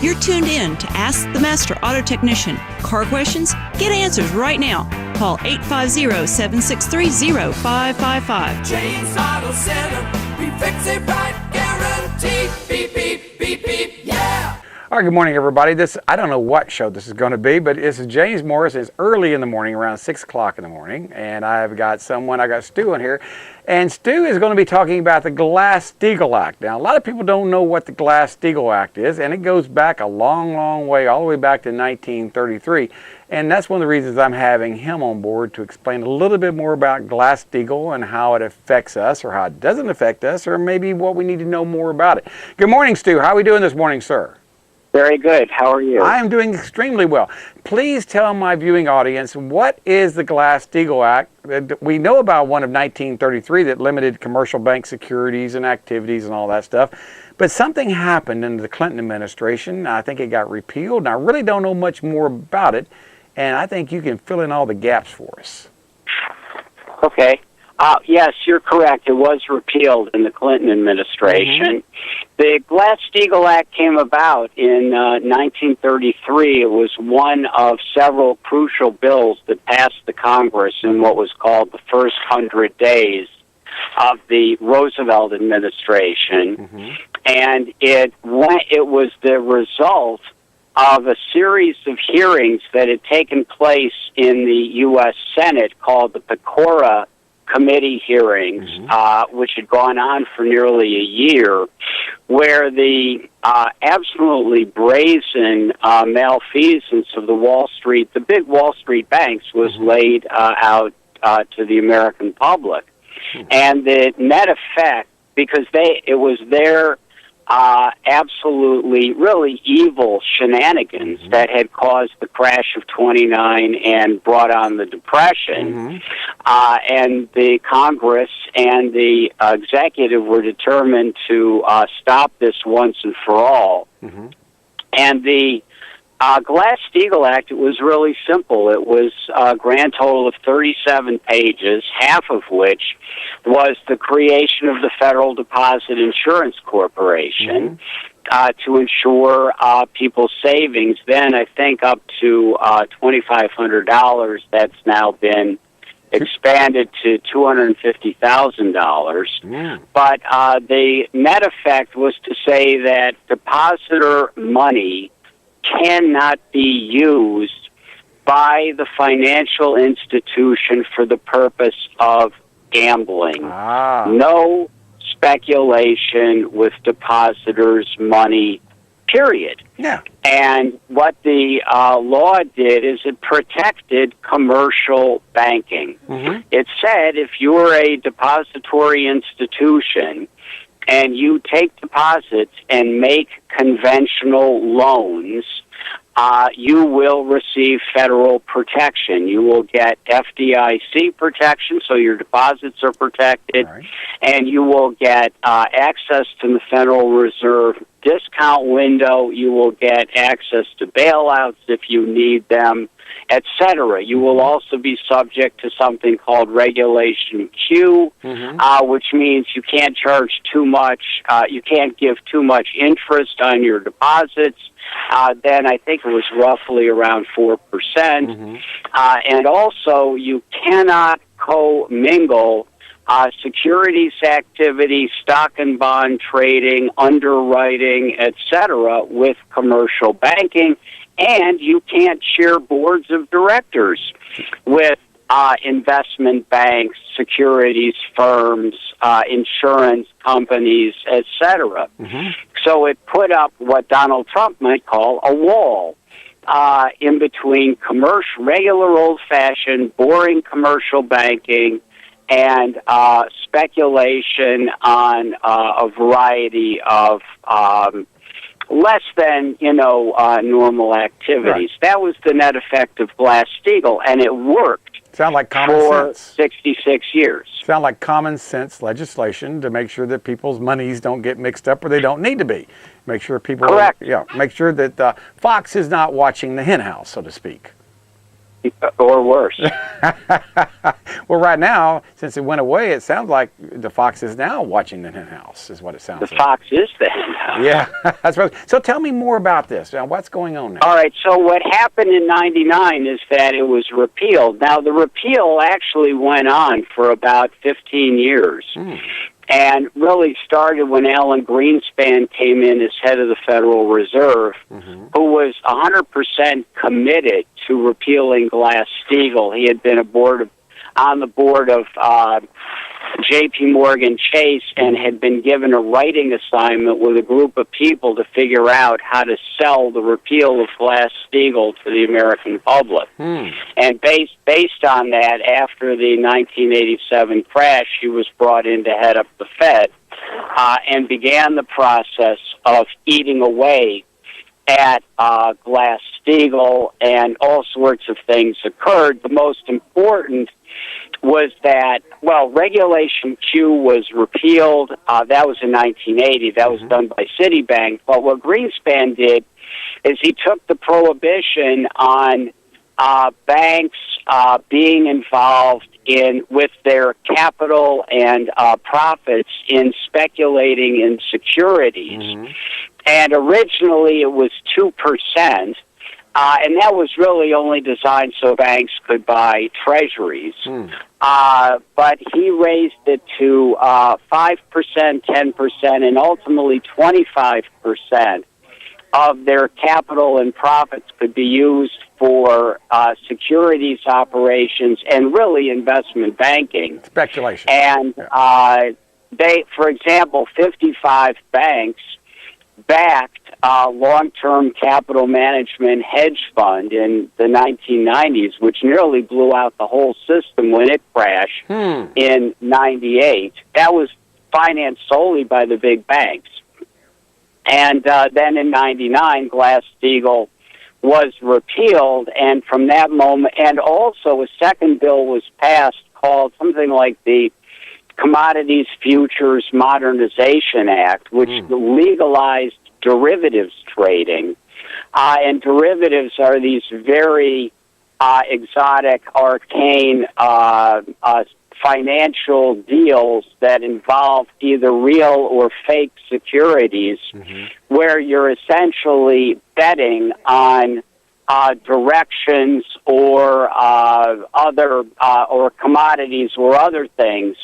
You're tuned in to Ask the Master Auto Technician. Car questions? Get answers right now. Call 850-763-0555. James Auto Center, we fix it right, guaranteed. Beep, beep, beep, beep, yeah. All right, good morning, everybody. I don't know what show this is going to be, but this is James Morris. It's early in the morning, around 6 o'clock in the morning, and I got Stu in here, and Stu is going to be talking about the Glass-Steagall Act. Now, a lot of people don't know what the Glass-Steagall Act is, and it goes back a long, long way, all the way back to 1933, and that's one of the reasons I'm having him on board to explain a little bit more about Glass-Steagall and how it affects us, or how it doesn't affect us, or maybe what we need to know more about it. Good morning, Stu. How are we doing this morning, sir? Very good. How are you? I am doing extremely well. Please tell my viewing audience, what is the Glass-Steagall Act? We know about one of 1933 that limited commercial bank securities and activities and all that stuff. But something happened in the Clinton administration. I think it got repealed, and I really don't know much more about it. And I think you can fill in all the gaps for us. Okay. Yes, you're correct. It was repealed in the Clinton administration. The Glass-Steagall Act came about in 1933. It was one of several crucial bills that passed the Congress in what was called the first 100 days of the Roosevelt administration. And it was the result of a series of hearings that had taken place in the U.S. Senate called the Pecora committee hearings, which had gone on for nearly a year, where the absolutely brazen malfeasance of the big Wall Street banks was laid out to the American public. And the net effect, because it was their absolutely, really evil shenanigans that had caused the crash of '29 and brought on the Depression. And the Congress and the executive were determined to stop this once and for all. And the Glass-Steagall Act, it was really simple. It was a grand total of 37 pages, half of which was the creation of the Federal Deposit Insurance Corporation to insure people's savings. Then I think up to $2,500. That's now been expanded to $250,000. But the net effect was to say that depositor money cannot be used by the financial institution for the purpose of gambling. No speculation with depositors' money, period. And what the law did is it protected commercial banking. It said if you're a depository institution and you take deposits and make conventional loans, you will receive federal protection. You will get FDIC protection, so your deposits are protected, and you will get access to the Federal Reserve discount window. You will get access to bailouts if you need them, etc. You will also be subject to something called Regulation Q, which means you can't charge too much, you can't give too much interest on your deposits. Then I think it was roughly around 4%. And also you cannot commingle securities activity, stock and bond trading, underwriting, etc. with commercial banking. And you can't share boards of directors with investment banks, securities firms, insurance companies, etc. So it put up what Donald Trump might call a wall in between regular old-fashioned, boring commercial banking and speculation on a variety of less than, normal activities. That was the net effect of Glass-Steagall, and it worked. Sound like common for sense. 66 years. Sound like common sense legislation to make sure that people's monies don't get mixed up where they don't need to be. Make sure people. Correct. Make sure that Fox is not watching the hen house, so to speak. or worse. Well, right now, since it went away, it sounds like the fox is now watching the hen house, is what it sounds The like. fox is the hen house. Yeah, that's right. So tell me more about this. Now, what's going on now? All right, so what happened in 99 is that it was repealed. Now, the repeal actually went on for about 15 years. And really started when Alan Greenspan came in as head of the Federal Reserve, who was 100% committed to repealing Glass-Steagall. He had been on the board of J.P. Morgan Chase and had been given a writing assignment with a group of people to figure out how to sell the repeal of Glass-Steagall to the American public. And based on that, after the 1987 crash, he was brought in to head up the Fed and began the process of eating away at Glass-Steagall, and all sorts of things occurred. The most important was that, Regulation Q was repealed. That was in 1980. That was done by Citibank. But what Greenspan did is he took the prohibition on banks being involved with their capital and profits in speculating in securities. And originally it was 2%, and that was really only designed so banks could buy treasuries. But he raised it to 5%, 10%, and ultimately 25% of their capital and profits could be used for securities operations and really investment banking. Speculation. And for example, 55 banks backed long-term capital management hedge fund in the 1990s, which nearly blew out the whole system when it crashed in 98. That was financed solely by the big banks. And then in 99, Glass-Steagall was repealed, and from that moment, and also a second bill was passed called something like the Commodities Futures Modernization Act, which legalized derivatives trading. And derivatives are these very exotic, arcane financial deals that involve either real or fake securities, where you're essentially betting on directions or other or commodities or other things.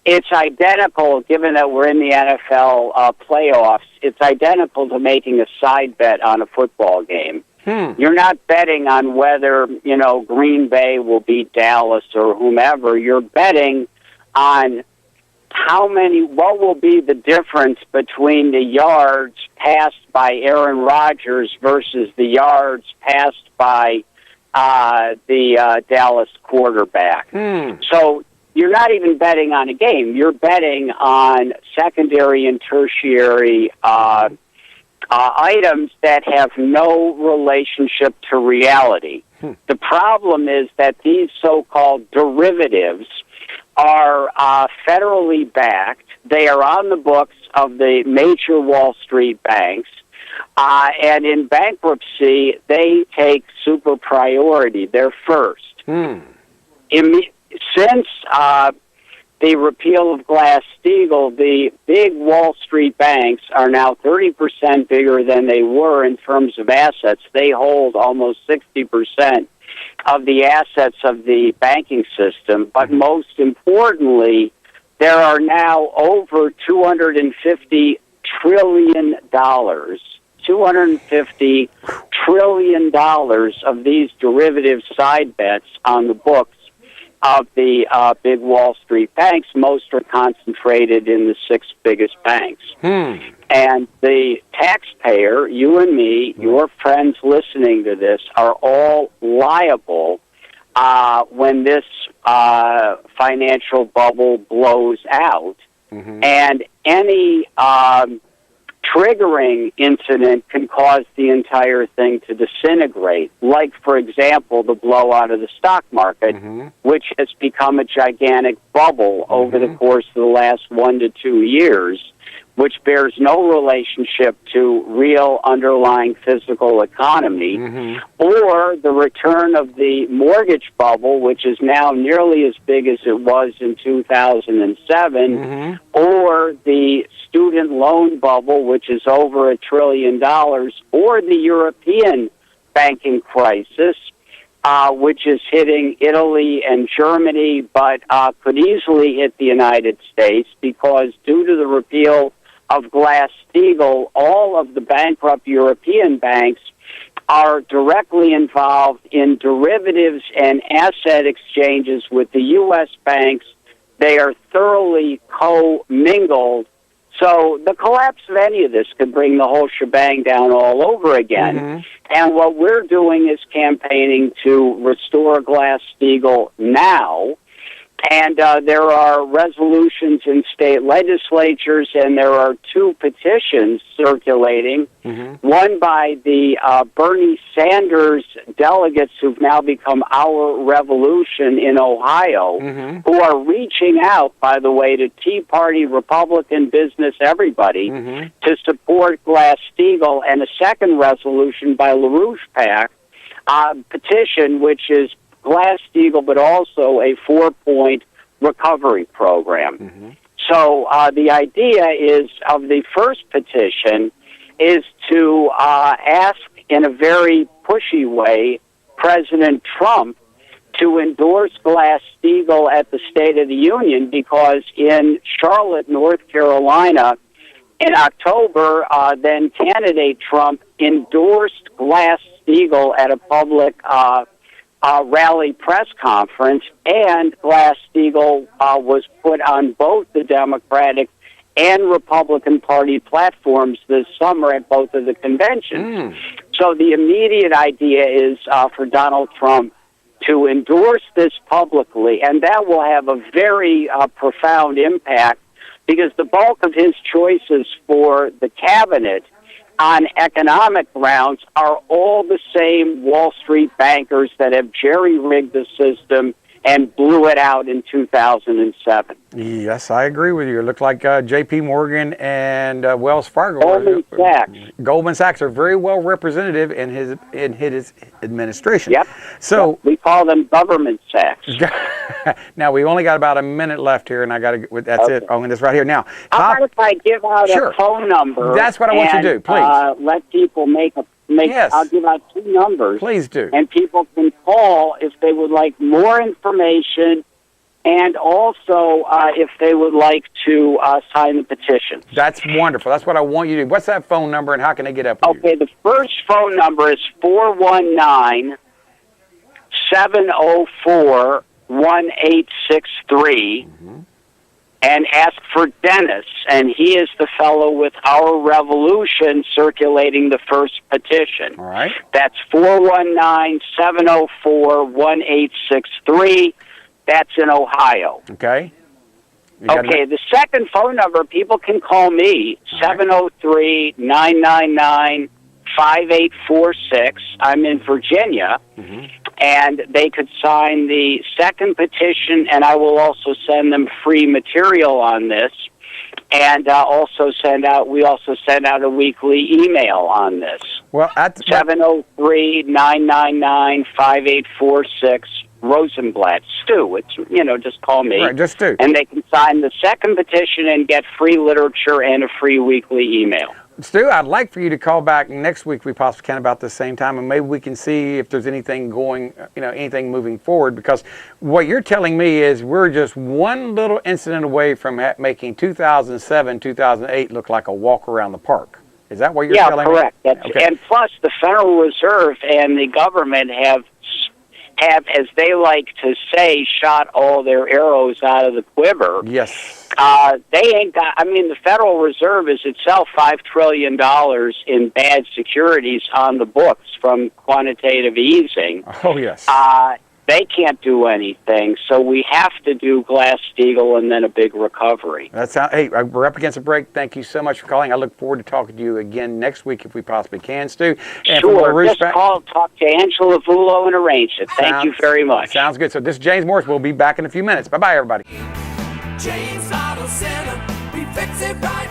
It's identical, given that we're in the NFL playoffs, it's identical to making a side bet on a football game. You're not betting on whether, Green Bay will beat Dallas or whomever. You're betting on what will be the difference between the yards passed by Aaron Rodgers versus the yards passed by the Dallas quarterback. So you're not even betting on a game. You're betting on secondary and tertiary items that have no relationship to reality. The problem is that these so-called derivatives are federally backed. They are on the books of the major Wall Street banks. And in bankruptcy, they take super priority. They're first. Since the repeal of Glass-Steagall, the big Wall Street banks are now 30% bigger than they were in terms of assets. They hold almost 60% of the assets of the banking system. But most importantly, there are now over $250 trillion. $250 trillion of these derivative side bets on the books of the big Wall Street banks. Most are concentrated in the 6 biggest banks. And the taxpayer, you and me, your friends listening to this, are all liable when this financial bubble blows out. And any triggering incident can cause the entire thing to disintegrate, like, for example, the blowout of the stock market, which has become a gigantic bubble over the course of the last 1 to 2 years, which bears no relationship to real underlying physical economy, or the return of the mortgage bubble, which is now nearly as big as it was in 2007, or the student loan bubble, which is over $1 trillion, or the European banking crisis, which is hitting Italy and Germany, but could easily hit the United States because due to the repeal of Glass-Steagall, all of the bankrupt European banks are directly involved in derivatives and asset exchanges with the U.S. banks. They are thoroughly commingled. So the collapse of any of this could bring the whole shebang down all over again. And what we're doing is campaigning to restore Glass-Steagall now. And there are resolutions in state legislatures, and there are 2 petitions circulating, one by the Bernie Sanders delegates who've now become Our Revolution in Ohio, who are reaching out, by the way, to Tea Party, Republican, business, everybody, to support Glass-Steagall, and a second resolution by LaRouche PAC petition, which is Glass-Steagall, but also a 4-point recovery program. So the idea is of the first petition is to ask in a very pushy way President Trump to endorse Glass-Steagall at the State of the Union, because in Charlotte, North Carolina, in October, then candidate Trump endorsed Glass-Steagall at a public rally press conference, and Glass-Steagall was put on both the Democratic and Republican Party platforms this summer at both of the conventions. So the immediate idea is for Donald Trump to endorse this publicly, and that will have a very profound impact, because the bulk of his choices for the cabinet on economic grounds are all the same Wall Street bankers that have jerry-rigged the system and blew it out in 2007. Yes, I agree with you. It looked like J.P. Morgan and Wells Fargo. Goldman Sachs are very well representative in his administration. Yep. So we call them government sacks. Now we only got about a minute left here, and I got to. That's it. I'm going this right here now. How about if I give out a phone number? That's what I want you to do. Please let people make. Yes. I'll give out 2 numbers. Please do. And people can call if they would like more information, and also if they would like to sign the petition. That's wonderful. That's what I want you to do. What's that phone number, and how can they get up with you? Okay, the first phone number is 419-704-1863. And ask for Dennis, and he is the fellow with Our Revolution circulating the first petition. All right. That's 419-704-1863. That's in Ohio. Okay. Okay, the second phone number, people can call me, 703-999-5846. I'm in Virginia. And they could sign the second petition, and I will also send them free material on this, and we also send out a weekly email on this. Well, at 703-999-5846, Rosenblatt. Stu, it's, just call me. Right, just Stu. And they can sign the second petition and get free literature and a free weekly email. Stu, I'd like for you to call back next week if we possibly can about the same time, and maybe we can see if there's anything going, anything moving forward, because what you're telling me is we're just one little incident away from making 2007, 2008 look like a walk around the park. Is that what you're telling me? Yeah, correct. Okay. And plus, the Federal Reserve and the government have, as they like to say, shot all their arrows out of the quiver. Yes. They ain't got, the Federal Reserve is itself $5 trillion in bad securities on the books from quantitative easing. Oh, yes. They can't do anything, so we have to do Glass-Steagall and then a big recovery. Hey, we're up against a break. Thank you so much for calling. I look forward to talking to you again next week if we possibly can, Stu. And sure, just talk to Angela Vullo and arrange it. Thank you very much. Sounds good. So this is James Morris. We'll be back in a few minutes. Bye-bye, everybody. James Auto Center, we fix it right,